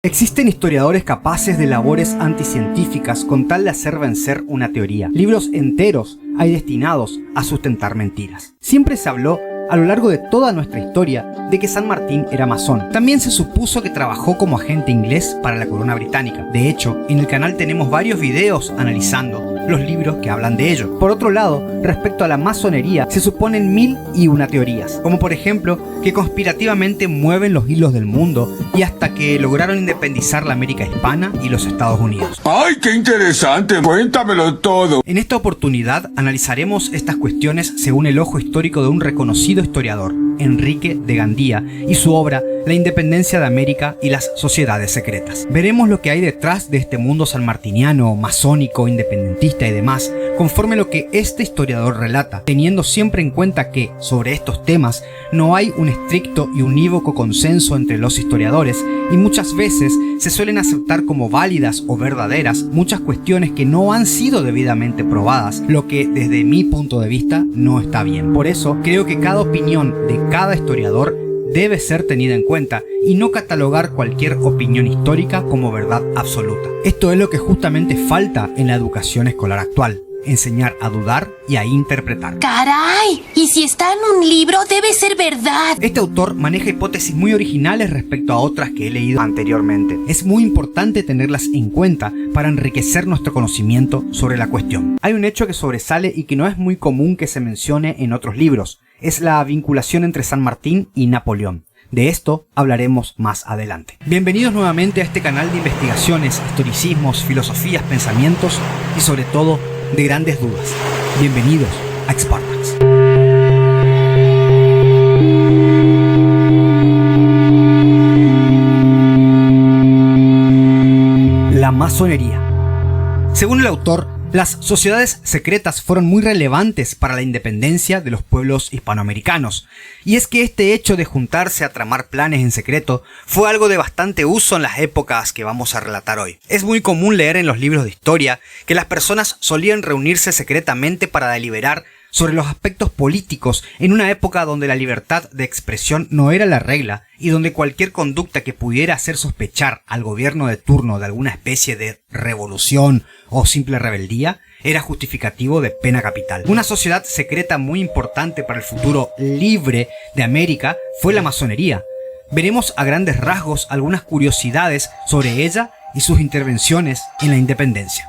Existen historiadores capaces de labores anticientíficas con tal de hacer vencer una teoría. Libros enteros hay destinados a sustentar mentiras. Siempre se habló a lo largo de toda nuestra historia de que San Martín era masón. También se supuso que trabajó como agente inglés para la corona británica. De hecho, en el canal tenemos varios videos analizando los libros que hablan de ello. Por otro lado, respecto a la masonería, se suponen 1001 teorías, como por ejemplo que conspirativamente mueven los hilos del mundo y hasta que lograron independizar la América hispana y los Estados Unidos. ¡Ay, qué interesante! Cuéntamelo todo. En esta oportunidad analizaremos estas cuestiones según el ojo histórico de un reconocido historiador, Enrique de Gandía, y su obra La Independencia de América y las Sociedades Secretas. Veremos lo que hay detrás de este mundo sanmartiniano, masónico, independentista y demás, conforme lo que este historiador relata, teniendo siempre en cuenta que, sobre estos temas, no hay un estricto y unívoco consenso entre los historiadores, y muchas veces se suelen aceptar como válidas o verdaderas muchas cuestiones que no han sido debidamente probadas, lo que desde mi punto de vista no está bien. Por eso creo que cada opinión de cada historiador debe ser tenida en cuenta y no catalogar cualquier opinión histórica como verdad absoluta. Esto es lo que justamente falta en la educación escolar actual: enseñar a dudar y a interpretar. ¡Caray! Y si está en un libro, debe ser verdad. Este autor maneja hipótesis muy originales respecto a otras que he leído anteriormente. Es muy importante tenerlas en cuenta para enriquecer nuestro conocimiento sobre la cuestión. Hay un hecho que sobresale y que no es muy común que se mencione en otros libros. Es la vinculación entre San Martín y Napoleón. De esto hablaremos más adelante. Bienvenidos nuevamente a este canal de investigaciones, historicismos, filosofías, pensamientos y sobre todo de grandes dudas. Bienvenidos a Spartans. La masonería. Según el autor, las sociedades secretas fueron muy relevantes para la independencia de los pueblos hispanoamericanos, y es que este hecho de juntarse a tramar planes en secreto fue algo de bastante uso en las épocas que vamos a relatar hoy. Es muy común leer en los libros de historia que las personas solían reunirse secretamente para deliberar sobre los aspectos políticos en una época donde la libertad de expresión no era la regla y donde cualquier conducta que pudiera hacer sospechar al gobierno de turno de alguna especie de revolución o simple rebeldía era justificativo de pena capital. Una sociedad secreta muy importante para el futuro libre de América fue la masonería. Veremos a grandes rasgos algunas curiosidades sobre ella y sus intervenciones en la independencia.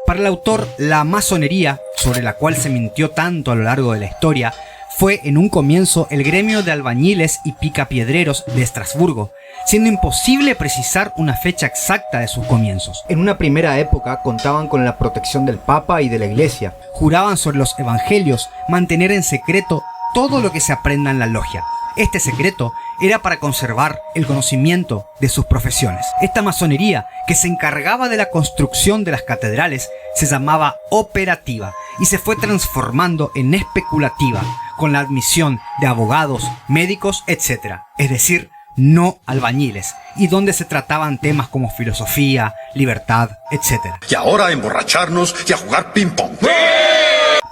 Para el autor, la masonería, sobre la cual se mintió tanto a lo largo de la historia, fue en un comienzo el gremio de albañiles y picapiedreros de Estrasburgo, siendo imposible precisar una fecha exacta de sus comienzos. En una primera época contaban con la protección del Papa y de la Iglesia. Juraban sobre los evangelios mantener en secreto todo lo que se aprenda en la logia. Este secreto era para conservar el conocimiento de sus profesiones. Esta masonería, que se encargaba de la construcción de las catedrales, se llamaba operativa y se fue transformando en especulativa con la admisión de abogados, médicos, etc. Es decir, no albañiles, y donde se trataban temas como filosofía, libertad, etc. Y ahora a emborracharnos y a jugar ping-pong.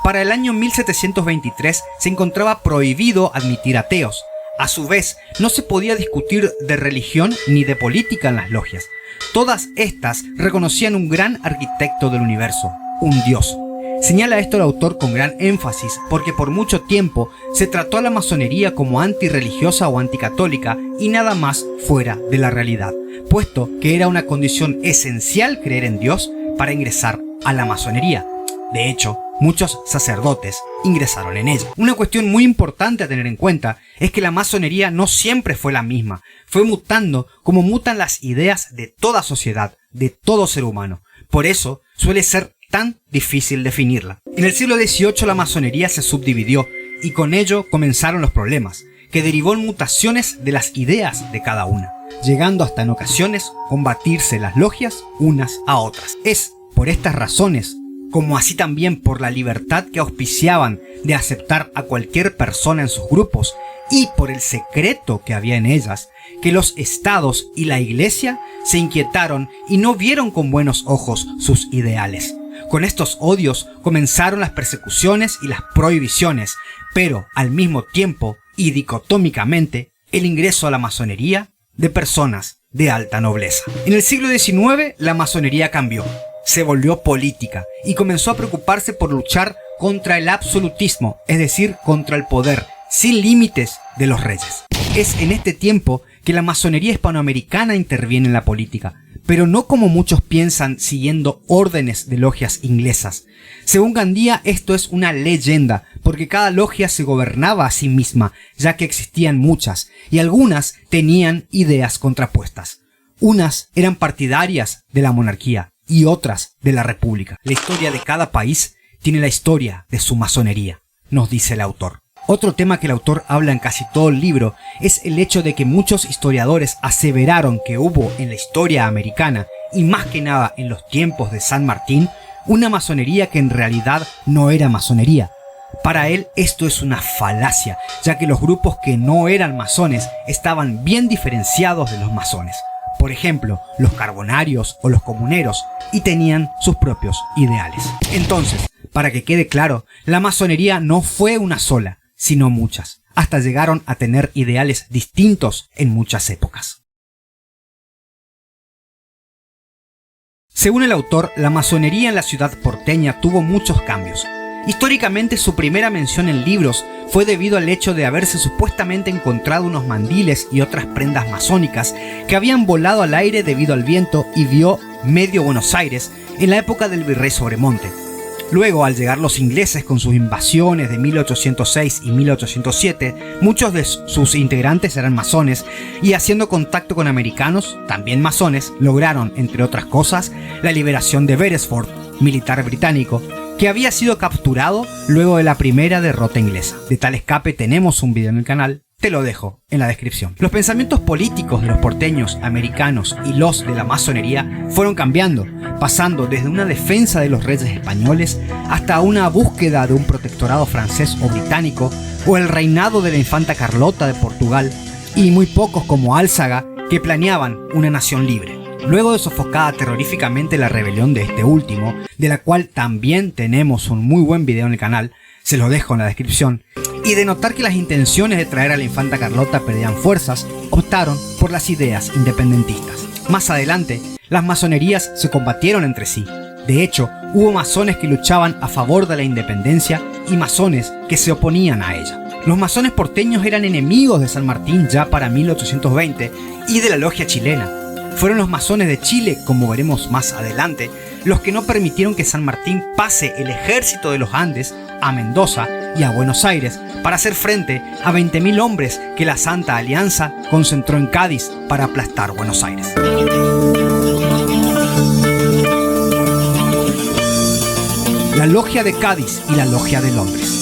Para el año 1723 se encontraba prohibido admitir ateos. A su vez, no se podía discutir de religión ni de política en las logias. Todas estas reconocían un gran arquitecto del universo, un dios. Señala esto el autor con gran énfasis porque por mucho tiempo se trató a la masonería como antirreligiosa o anticatólica y nada más fuera de la realidad, puesto que era una condición esencial creer en Dios para ingresar a la masonería. De hecho, muchos sacerdotes ingresaron en ella. Una cuestión muy importante a tener en cuenta es que la masonería no siempre fue la misma, fue mutando como mutan las ideas de toda sociedad, de todo ser humano. Por eso suele ser tan difícil definirla. En el siglo XVIII la masonería se subdividió y con ello comenzaron los problemas, que derivó en mutaciones de las ideas de cada una, llegando hasta en ocasiones combatirse las logias unas a otras. Es por estas razones, como así también por la libertad que auspiciaban de aceptar a cualquier persona en sus grupos y por el secreto que había en ellas, que los estados y la iglesia se inquietaron y no vieron con buenos ojos sus ideales. Con estos odios comenzaron las persecuciones y las prohibiciones, pero al mismo tiempo y dicotómicamente el ingreso a la masonería de personas de alta nobleza. En el siglo XIX la masonería cambió, se volvió política y comenzó a preocuparse por luchar contra el absolutismo, es decir, contra el poder sin límites de los reyes. Es en este tiempo que la masonería hispanoamericana interviene en la política, pero no como muchos piensan siguiendo órdenes de logias inglesas. Según Gandía, esto es una leyenda, porque cada logia se gobernaba a sí misma, ya que existían muchas, y algunas tenían ideas contrapuestas. Unas eran partidarias de la monarquía y otras de la república. La historia de cada país tiene la historia de su masonería, nos dice el autor. Otro tema que el autor habla en casi todo el libro es el hecho de que muchos historiadores aseveraron que hubo en la historia americana, y más que nada en los tiempos de San Martín, una masonería que en realidad no era masonería. Para él esto es una falacia, ya que los grupos que no eran masones estaban bien diferenciados de los masones. Por ejemplo, los carbonarios o los comuneros, y tenían sus propios ideales. Entonces, para que quede claro, la masonería no fue una sola, sino muchas, hasta llegaron a tener ideales distintos en muchas épocas. Según el autor, la masonería en la ciudad porteña tuvo muchos cambios. Históricamente, su primera mención en libros fue debido al hecho de haberse supuestamente encontrado unos mandiles y otras prendas masónicas que habían volado al aire debido al viento y vio medio Buenos Aires en la época del virrey Sobremonte. Luego, al llegar los ingleses con sus invasiones de 1806 y 1807, muchos de sus integrantes eran masones y haciendo contacto con americanos, también masones, lograron, entre otras cosas, la liberación de Beresford, militar británico, que había sido capturado luego de la primera derrota inglesa. De tal escape tenemos un video en el canal, te lo dejo en la descripción. Los pensamientos políticos de los porteños, americanos y los de la masonería fueron cambiando, pasando desde una defensa de los reyes españoles hasta una búsqueda de un protectorado francés o británico, o el reinado de la infanta Carlota de Portugal, y muy pocos como Álzaga que planeaban una nación libre. Luego de sofocada terroríficamente la rebelión de este último, de la cual también tenemos un muy buen video en el canal, se lo dejo en la descripción, y de notar que las intenciones de traer a la infanta Carlota perdían fuerzas, optaron por las ideas independentistas. Más adelante, las masonerías se combatieron entre sí. De hecho, hubo masones que luchaban a favor de la independencia y masones que se oponían a ella. Los masones porteños eran enemigos de San Martín ya para 1820 y de la logia chilena. Fueron los masones de Chile, como veremos más adelante, los que no permitieron que San Martín pase el ejército de los Andes a Mendoza y a Buenos Aires para hacer frente a 20.000 hombres que la Santa Alianza concentró en Cádiz para aplastar Buenos Aires. La logia de Cádiz y la logia de Londres.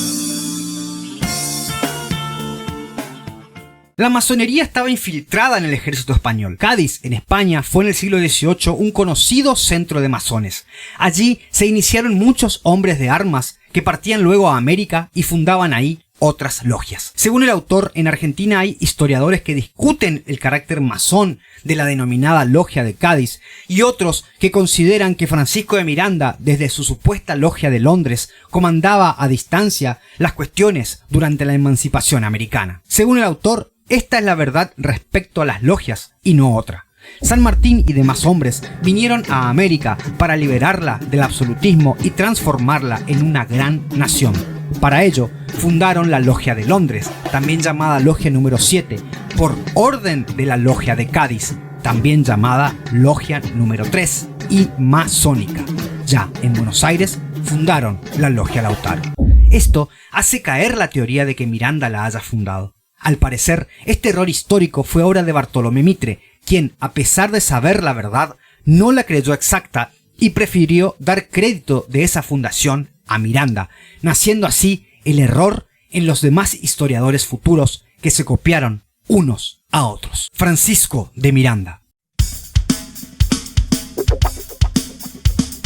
La masonería estaba infiltrada en el ejército español. Cádiz, en España, fue en el siglo XVIII un conocido centro de masones. Allí se iniciaron muchos hombres de armas que partían luego a América y fundaban ahí otras logias. Según el autor, en Argentina hay historiadores que discuten el carácter masón de la denominada logia de Cádiz y otros que consideran que Francisco de Miranda, desde su supuesta logia de Londres, comandaba a distancia las cuestiones durante la emancipación americana. Según el autor, esta es la verdad respecto a las logias y no otra. San Martín y demás hombres vinieron a América para liberarla del absolutismo y transformarla en una gran nación. Para ello, fundaron la Logia de Londres, también llamada Logia número 7, por orden de la Logia de Cádiz, también llamada Logia número 3, y masónica. Ya en Buenos Aires, fundaron la Logia Lautaro. Esto hace caer la teoría de que Miranda la haya fundado. Al parecer, este error histórico fue obra de Bartolomé Mitre, quien, a pesar de saber la verdad, no la creyó exacta y prefirió dar crédito de esa fundación a Miranda, naciendo así el error en los demás historiadores futuros que se copiaron unos a otros. Francisco de Miranda.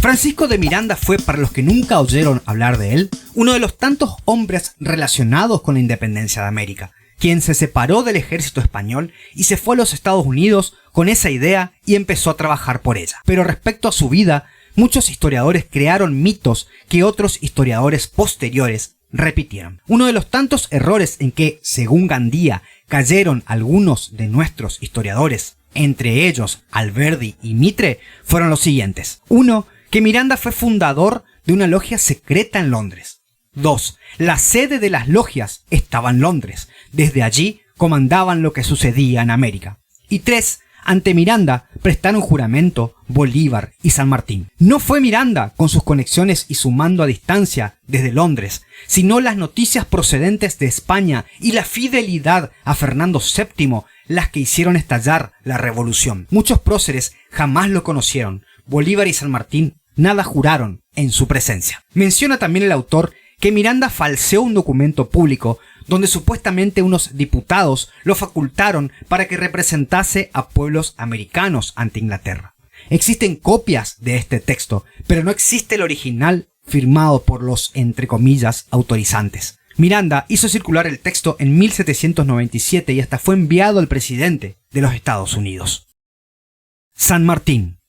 Francisco de Miranda fue, para los que nunca oyeron hablar de él, uno de los tantos hombres relacionados con la independencia de América, quien se separó del ejército español y se fue a los Estados Unidos con esa idea y empezó a trabajar por ella. Pero respecto a su vida, muchos historiadores crearon mitos que otros historiadores posteriores repitieron. Uno de los tantos errores en que, según Gandía, cayeron algunos de nuestros historiadores, entre ellos Alberdi y Mitre, fueron los siguientes. 1. Que Miranda fue fundador de una logia secreta en Londres. 2. La sede de las logias estaba en Londres. Desde allí comandaban lo que sucedía en América. Y 3. Ante Miranda prestaron juramento Bolívar y San Martín. No fue Miranda, con sus conexiones y su mando a distancia desde Londres, sino las noticias procedentes de España y la fidelidad a Fernando VII las que hicieron estallar la revolución. Muchos próceres jamás lo conocieron. Bolívar y San Martín nada juraron en su presencia. Menciona también el autor que Miranda falseó un documento público donde supuestamente unos diputados lo facultaron para que representase a pueblos americanos ante Inglaterra. Existen copias de este texto, pero no existe el original firmado por los, entre comillas, autorizantes. Miranda hizo circular el texto en 1797 y hasta fue enviado al presidente de los Estados Unidos. San Martín.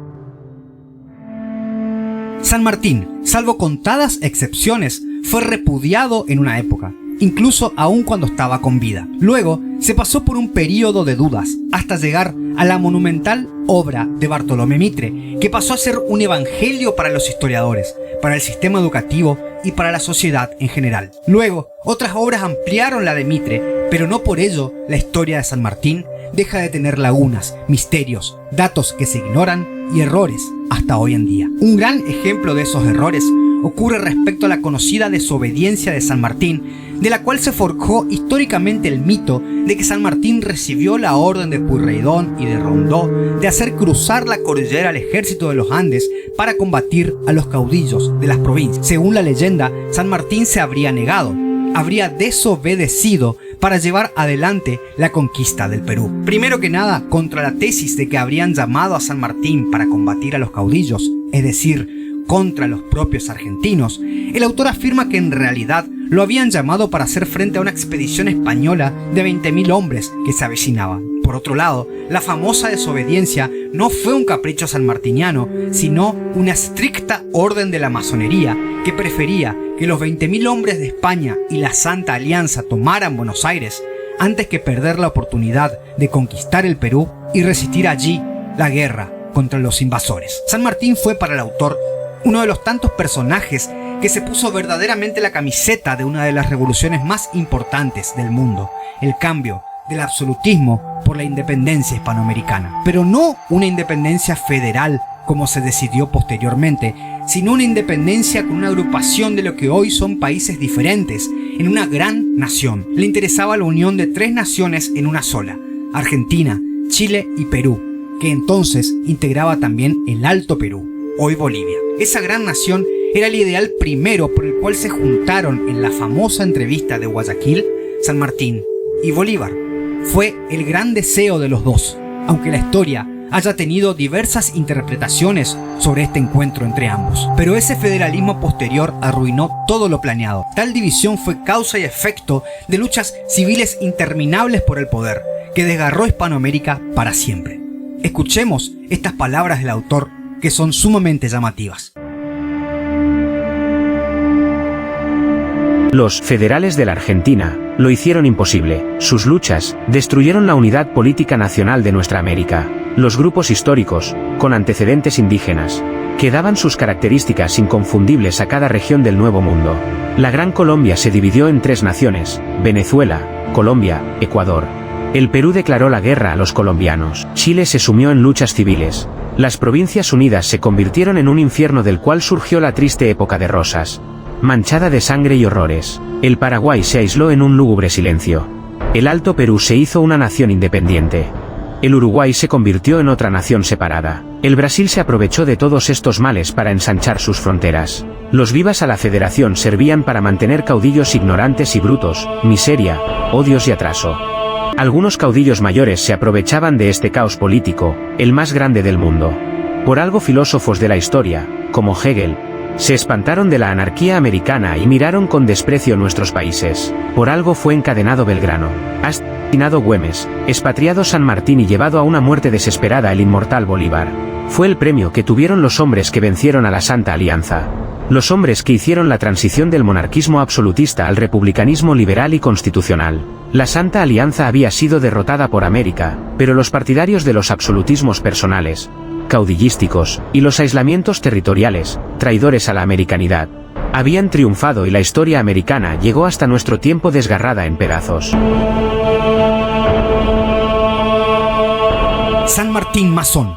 San Martín, salvo contadas excepciones, fue repudiado en una época, incluso aún cuando estaba con vida. Luego se pasó por un período de dudas hasta llegar a la monumental obra de Bartolomé Mitre, que pasó a ser un evangelio para los historiadores, para el sistema educativo y para la sociedad en general. Luego, otras obras ampliaron la de Mitre, pero no por ello la historia de San Martín deja de tener lagunas, misterios, datos que se ignoran y errores hasta hoy en día. Un gran ejemplo de esos errores ocurre respecto a la conocida desobediencia de San Martín, de la cual se forjó históricamente el mito de que San Martín recibió la orden de Pueyrredón y de Rondó de hacer cruzar la cordillera al ejército de los Andes para combatir a los caudillos de las provincias. Según la leyenda, San Martín se habría negado, habría desobedecido para llevar adelante la conquista del Perú. Primero que nada, contra la tesis de que habrían llamado a San Martín para combatir a los caudillos, es decir, contra los propios argentinos, el autor afirma que en realidad lo habían llamado para hacer frente a una expedición española de 20.000 hombres que se avecinaba. Por otro lado, la famosa desobediencia no fue un capricho sanmartiniano, sino una estricta orden de la masonería que prefería que los 20.000 hombres de España y la Santa Alianza tomaran Buenos Aires antes que perder la oportunidad de conquistar el Perú y resistir allí la guerra contra los invasores. San Martín fue para el autor uno de los tantos personajes que se puso verdaderamente la camiseta de una de las revoluciones más importantes del mundo, el cambio del absolutismo por la independencia hispanoamericana. Pero no una independencia federal como se decidió posteriormente, sino una independencia con una agrupación de lo que hoy son países diferentes en una gran nación. Le interesaba la unión de 3 naciones en una sola, Argentina, Chile y Perú, que entonces integraba también el Alto Perú, hoy Bolivia. Esa gran nación era el ideal primero por el cual se juntaron en la famosa entrevista de Guayaquil San Martín y Bolívar. Fue el gran deseo de los dos, aunque la historia haya tenido diversas interpretaciones sobre este encuentro entre ambos. Pero ese federalismo posterior arruinó todo lo planeado. Tal división fue causa y efecto de luchas civiles interminables por el poder, que desgarró Hispanoamérica para siempre. Escuchemos estas palabras del autor, que son sumamente llamativas. Los federales de la Argentina lo hicieron imposible. Sus luchas destruyeron la unidad política nacional de nuestra América. Los grupos históricos, con antecedentes indígenas, que daban sus características inconfundibles a cada región del Nuevo Mundo. La Gran Colombia se dividió en 3 naciones: Venezuela, Colombia, Ecuador. El Perú declaró la guerra a los colombianos. Chile se sumió en luchas civiles. Las Provincias Unidas se convirtieron en un infierno del cual surgió la triste época de Rosas, manchada de sangre y horrores. El Paraguay se aisló en un lúgubre silencio. El Alto Perú se hizo una nación independiente. El Uruguay se convirtió en otra nación separada. El Brasil se aprovechó de todos estos males para ensanchar sus fronteras. Los vivas a la Federación servían para mantener caudillos ignorantes y brutos, miseria, odios y atraso. Algunos caudillos mayores se aprovechaban de este caos político, el más grande del mundo. Por algo filósofos de la historia, como Hegel, se espantaron de la anarquía americana y miraron con desprecio nuestros países. Por algo fue encadenado Belgrano, asesinado Güemes, expatriado San Martín y llevado a una muerte desesperada el inmortal Bolívar. Fue el premio que tuvieron los hombres que vencieron a la Santa Alianza. los hombres que hicieron la transición del monarquismo absolutista al republicanismo liberal y constitucional. La Santa Alianza había sido derrotada por América, pero los partidarios de los absolutismos personales, caudillísticos, y los aislamientos territoriales, traidores a la americanidad, habían triunfado y la historia americana llegó hasta nuestro tiempo desgarrada en pedazos. San Martín masón.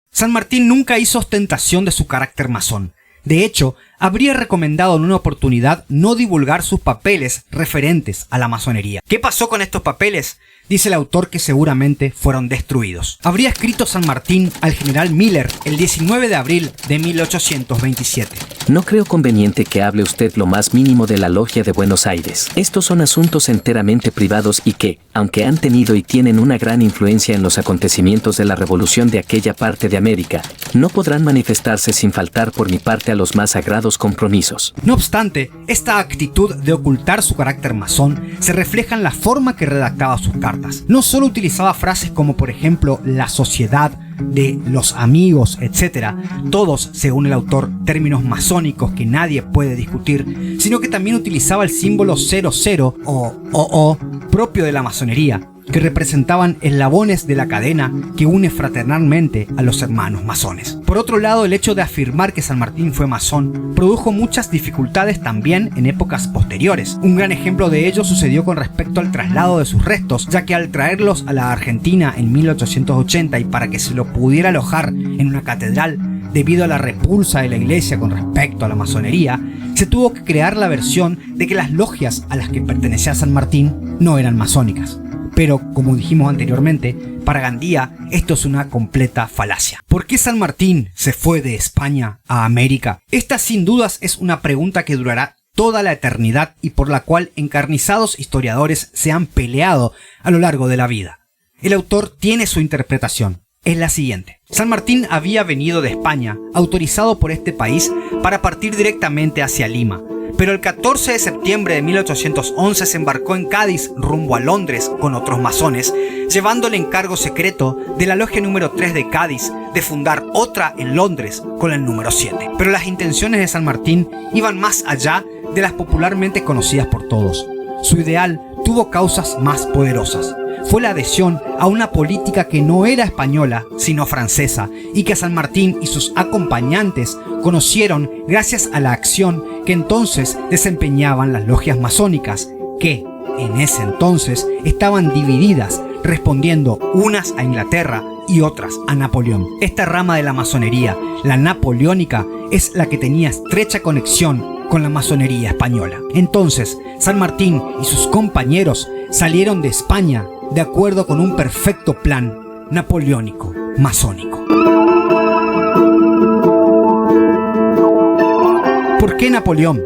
San Martín nunca hizo ostentación de su carácter masón. De hecho, habría recomendado en una oportunidad no divulgar sus papeles referentes a la masonería. ¿Qué pasó con estos papeles? Dice el autor que seguramente fueron destruidos. Habría escrito San Martín al general Miller el 19 de abril de 1827. No creo conveniente que hable usted lo más mínimo de la Logia de Buenos Aires. Estos son asuntos enteramente privados y que, aunque han tenido y tienen una gran influencia en los acontecimientos de la revolución de aquella parte de América, no podrán manifestarse sin faltar por mi parte a los más sagrados compromisos. No obstante, esta actitud de ocultar su carácter masón se refleja en la forma que redactaba sus cartas. No solo utilizaba frases como por ejemplo la sociedad, de los amigos, etc., todos, según el autor, términos masónicos que nadie puede discutir, sino que también utilizaba el símbolo 00 o propio de la masonería, que representaban eslabones de la cadena que une fraternalmente a los hermanos masones. Por otro lado, el hecho de afirmar que San Martín fue masón produjo muchas dificultades también en épocas posteriores. Un gran ejemplo de ello sucedió con respecto al traslado de sus restos, ya que al traerlos a la Argentina en 1880 y para que se lo pudiera alojar en una catedral, debido a la repulsa de la iglesia con respecto a la masonería, se tuvo que crear la versión de que las logias a las que pertenecía San Martín no eran masónicas. Pero, como dijimos anteriormente, para Gandía esto es una completa falacia. ¿Por qué San Martín se fue de España a América? Esta sin dudas es una pregunta que durará toda la eternidad y por la cual encarnizados historiadores se han peleado a lo largo de la vida. El autor tiene su interpretación. Es la siguiente. San Martín había venido de España, autorizado por este país para partir directamente hacia Lima, pero el 14 de septiembre de 1811 se embarcó en Cádiz rumbo a Londres con otros masones, llevando el encargo secreto de la logia número 3 de Cádiz de fundar otra en Londres con el número 7. Pero las intenciones de San Martín iban más allá de las popularmente conocidas por todos. Su ideal tuvo causas más poderosas. Fue la adhesión a una política que no era española, sino francesa, y que San Martín y sus acompañantes conocieron gracias a la acción que entonces desempeñaban las logias masónicas, que, en ese entonces, estaban divididas, respondiendo unas a Inglaterra y otras a Napoleón. Esta rama de la masonería, la napoleónica, es la que tenía estrecha conexión con la masonería española. Entonces, San Martín y sus compañeros salieron de España de acuerdo con un perfecto plan napoleónico masónico. ¿Por qué Napoleón?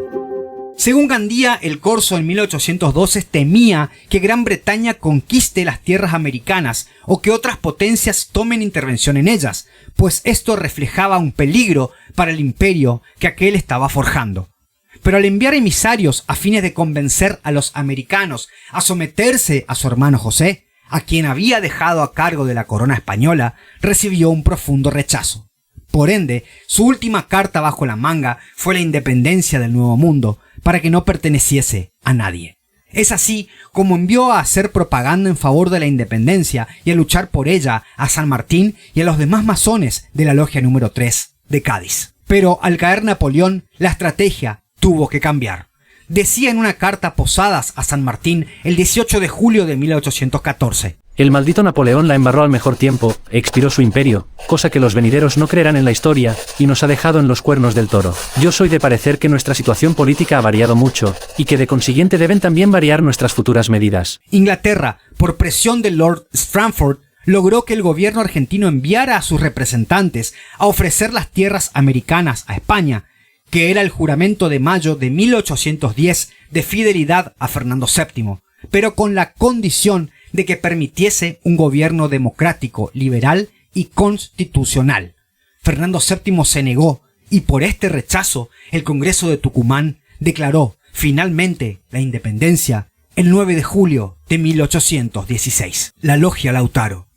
Según Gandía, el Corso en 1812 temía que Gran Bretaña conquiste las tierras americanas o que otras potencias tomen intervención en ellas, pues esto reflejaba un peligro para el imperio que aquel estaba forjando. Pero al enviar emisarios a fines de convencer a los americanos a someterse a su hermano José, a quien había dejado a cargo de la corona española, recibió un profundo rechazo. Por ende, su última carta bajo la manga fue la independencia del Nuevo Mundo, para que no perteneciese a nadie. Es así como envió a hacer propaganda en favor de la independencia y a luchar por ella a San Martín y a los demás masones de la logia número 3 de Cádiz. Pero al caer Napoleón, la estrategia tuvo que cambiar. Decía en una carta Posadas a San Martín el 18 de julio de 1814. El maldito Napoleón la embarró al mejor tiempo, expiró su imperio, cosa que los venideros no creerán en la historia, y nos ha dejado en los cuernos del toro. Yo soy de parecer que nuestra situación política ha variado mucho, y que de consiguiente deben también variar nuestras futuras medidas. Inglaterra, por presión de Lord Stranford, logró que el gobierno argentino enviara a sus representantes a ofrecer las tierras americanas a España, que era el juramento de mayo de 1810 de fidelidad a Fernando VII, pero con la condición de que permitiese un gobierno democrático, liberal y constitucional. Fernando VII se negó y por este rechazo el Congreso de Tucumán declaró finalmente la independencia el 9 de julio de 1816. La Logia Lautaro.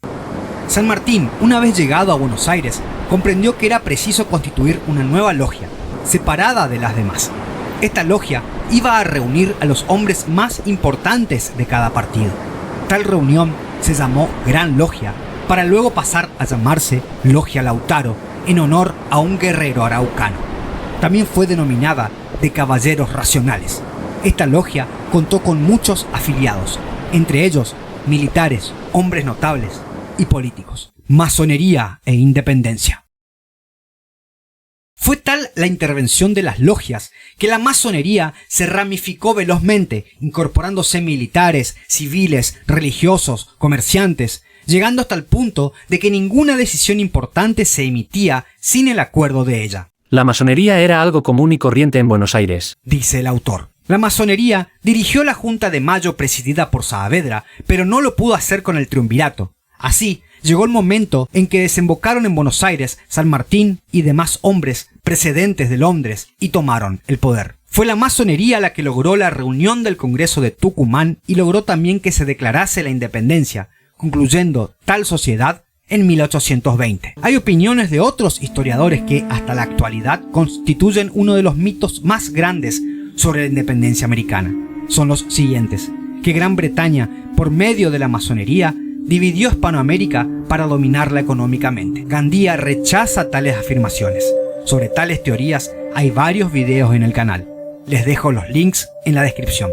San Martín, una vez llegado a Buenos Aires, comprendió que era preciso constituir una nueva logia, separada de las demás. Esta logia iba a reunir a los hombres más importantes de cada partido. Tal reunión se llamó Gran Logia, para luego pasar a llamarse Logia Lautaro, en honor a un guerrero araucano. También fue denominada de Caballeros Racionales. Esta logia contó con muchos afiliados, entre ellos militares, hombres notables y políticos. Masonería e independencia. Fue tal la intervención de las logias que la masonería se ramificó velozmente, incorporándose militares, civiles, religiosos, comerciantes, llegando hasta el punto de que ninguna decisión importante se emitía sin el acuerdo de ella. La masonería era algo común y corriente en Buenos Aires, dice el autor. La masonería dirigió la Junta de Mayo presidida por Saavedra, pero no lo pudo hacer con el triunvirato. Así, llegó el momento en que desembocaron en Buenos Aires San Martín y demás hombres precedentes de Londres y tomaron el poder. Fue la masonería la que logró la reunión del Congreso de Tucumán y logró también que se declarase la independencia, concluyendo tal sociedad en 1820. Hay opiniones de otros historiadores que, hasta la actualidad, constituyen uno de los mitos más grandes sobre la independencia americana. Son los siguientes: que Gran Bretaña, por medio de la masonería, dividió Hispanoamérica para dominarla económicamente. Gandía rechaza tales afirmaciones. Sobre tales teorías hay varios videos en el canal. Les dejo los links en la descripción.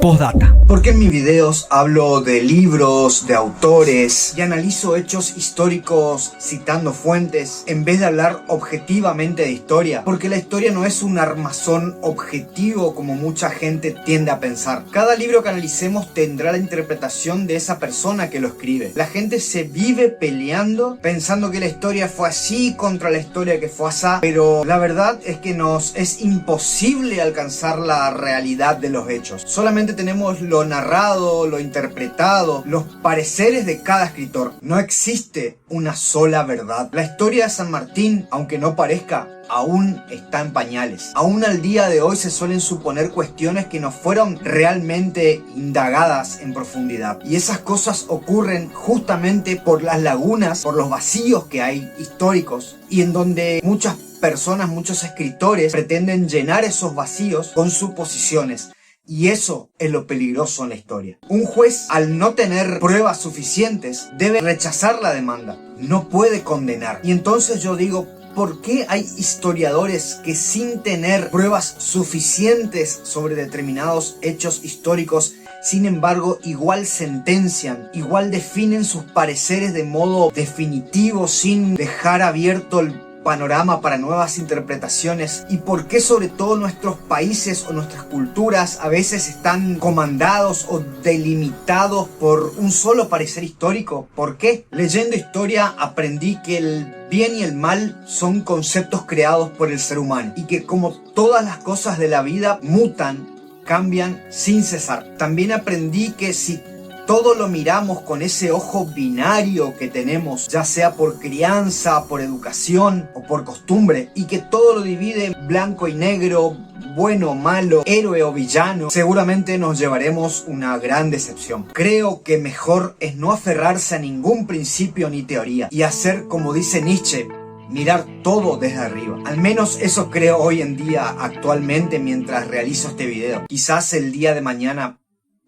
Postdata. Porque en mis videos hablo de libros, de autores y analizo hechos históricos citando fuentes en vez de hablar objetivamente de historia. Porque la historia no es un armazón objetivo como mucha gente tiende a pensar. Cada libro que analicemos tendrá la interpretación de esa persona que lo escribe. La gente se vive peleando pensando que la historia fue así contra la historia que fue asá, pero la verdad es que nos es imposible alcanzar la realidad de los hechos. Solamente tenemos lo narrado, lo interpretado, los pareceres de cada escritor. No existe una sola verdad. La historia de San Martín, aunque no parezca, aún está en pañales. Aún al día de hoy se suelen suponer cuestiones que no fueron realmente indagadas en profundidad. Y esas cosas ocurren justamente por las lagunas, por los vacíos que hay históricos, y en donde muchas personas, muchos escritores pretenden llenar esos vacíos con suposiciones. Y eso es lo peligroso en la historia. Un juez, al no tener pruebas suficientes, debe rechazar la demanda. No puede condenar. Y entonces yo digo, ¿por qué hay historiadores que sin tener pruebas suficientes sobre determinados hechos históricos, sin embargo, igual sentencian, igual definen sus pareceres de modo definitivo, sin dejar abierto el panorama para nuevas interpretaciones? ¿Y por qué sobre todo nuestros países o nuestras culturas a veces están comandados o delimitados por un solo parecer histórico? ¿Por qué? Leyendo historia aprendí que el bien y el mal son conceptos creados por el ser humano y que, como todas las cosas de la vida, mutan, cambian sin cesar. También aprendí que si todo lo miramos con ese ojo binario que tenemos, ya sea por crianza, por educación o por costumbre, y que todo lo divide en blanco y negro, bueno o malo, héroe o villano, seguramente nos llevaremos una gran decepción. Creo que mejor es no aferrarse a ningún principio ni teoría y hacer, como dice Nietzsche, mirar todo desde arriba. Al menos eso creo hoy en día, actualmente, mientras realizo este video. Quizás el día de mañana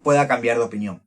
pueda cambiar de opinión.